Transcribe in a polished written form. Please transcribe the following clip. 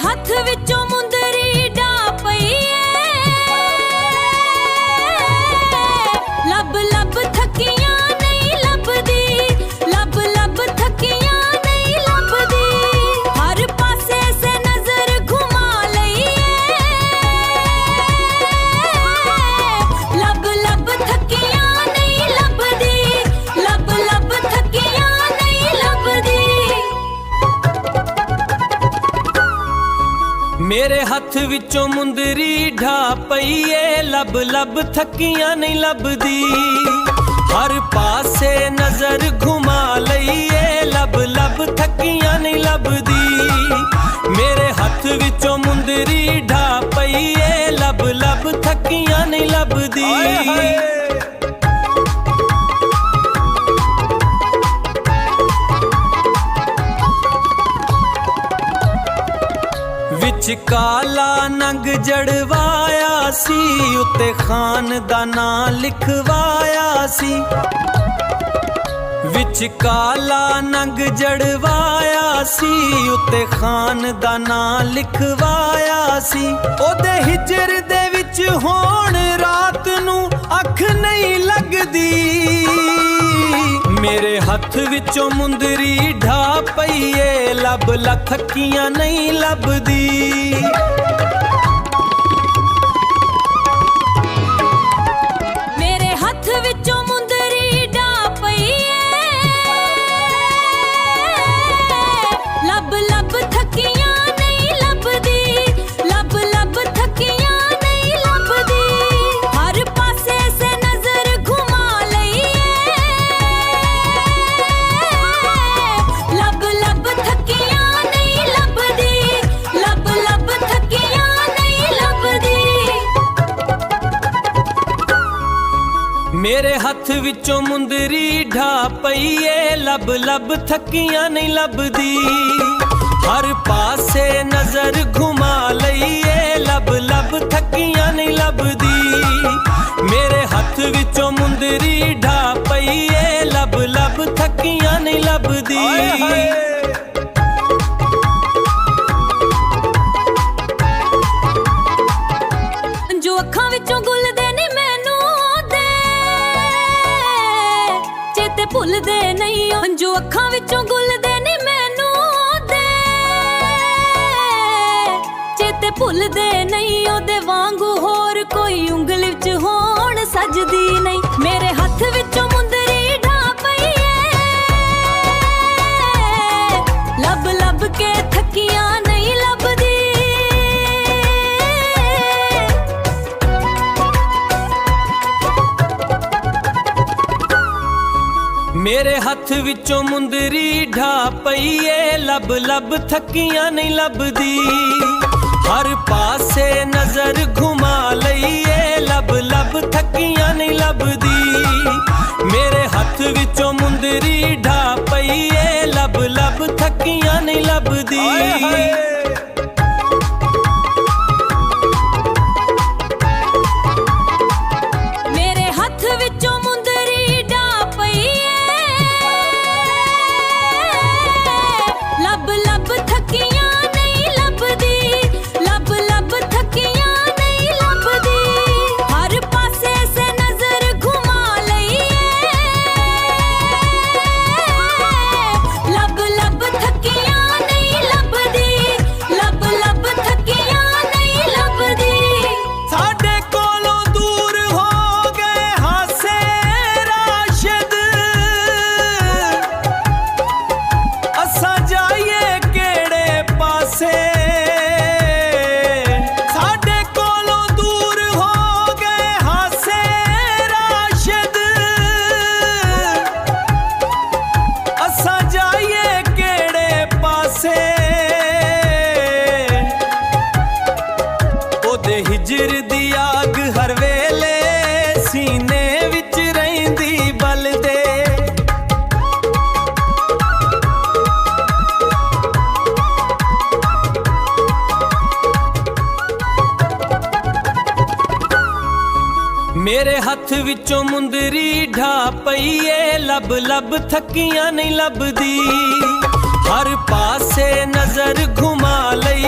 हथ विचों मुंदरी ढा पई लब लब थकियां नहीं लभदी, लब लब थकियां नहीं लभदी। हर पासे से नजर घुमा लईए लब लब थकियां नहीं लभदी, लब लब थकियां नहीं लभदी। मेरे हथ विचों मुंदरी ढा पई लब लब थकियां नहीं लभदी। हर पासे नजर घुमा लईए लब लब थकियां नहीं लभदी। मेरे हथ विचों मुंदरी ढा पई लब लब थकियां नहीं लभदी। विच काला नंग जड़वाया सी, उत्ते खान दा नां लिखवाया सी। विच काला नंग जड़वाया सी, उत्ते खान दा नां लिखवाया सी। ओदे हिजर दे विच होण रात नूं अख नहीं लगदी। मेरे हथ विचों मुंदरी ढा पई लब लब थकियां नहीं लभदी। मेरे हथ विचों मुंदरी ढा पई लब लब थकियां नहीं लभदी, लब लब थकियां नहीं लभदी। हर पासे से नजर घुमा लईए लब लब थकियां नहीं लभदी, लब लब थकियां नहीं लभदी। मेरे हथ विचों मुंदरी ढा पई लब लब थकियां नहीं लभदी। हर पासे नजर घुमा लईए लब लब थकियां नहीं लभदी। मेरे हथ विचों मुंदरी ढा पई लब लब थकियां नहीं लभदी। जो अखां विचों गुलदे नी मैनू दे चेते भुलदे नहीं ओ। जो अखां विचों गुलदे नी मैनू दे चेते भुलदे नहीं ओदे वांगू होर कोई उंगल विच होण सजदी नहीं। मेरे हथ विचों मुंदरी ढा पई लब लब के थकियां नहीं लभदी। मेरे हथ विचों मुंदरी ढा पई लब लब थकियां नहीं लभदी। हर पासे नजर घुमा लईए लब लब थकियां नहीं लभदी। मेरे हथ विचों मुंदरी ढा पई लब लब थकियां नहीं लभदी। मेरे हथ विचों मुंदरी ढा पई लब लब थकियां नहीं लभदी, लब लब थकियां नहीं लभदी। हर पासे से नजर घुमा लईए लब लब थकियां नहीं लभदी, लब लब थकियां नहीं लभदी। साडे कोलों दूर हो गए हासे राशिद, असां जाइए केड़े पासे। साडे कोलों दूर हो गए हासे राशिद, असां जाइए केड़े पासे। ओदे हिजर दी आग हर वेले सीने विच रहिंदी बलदे। मेरे हथ विचों मुंदरी ढा पई लब लब थकियां नहीं लभदी। हर पासे नजर घुमा लई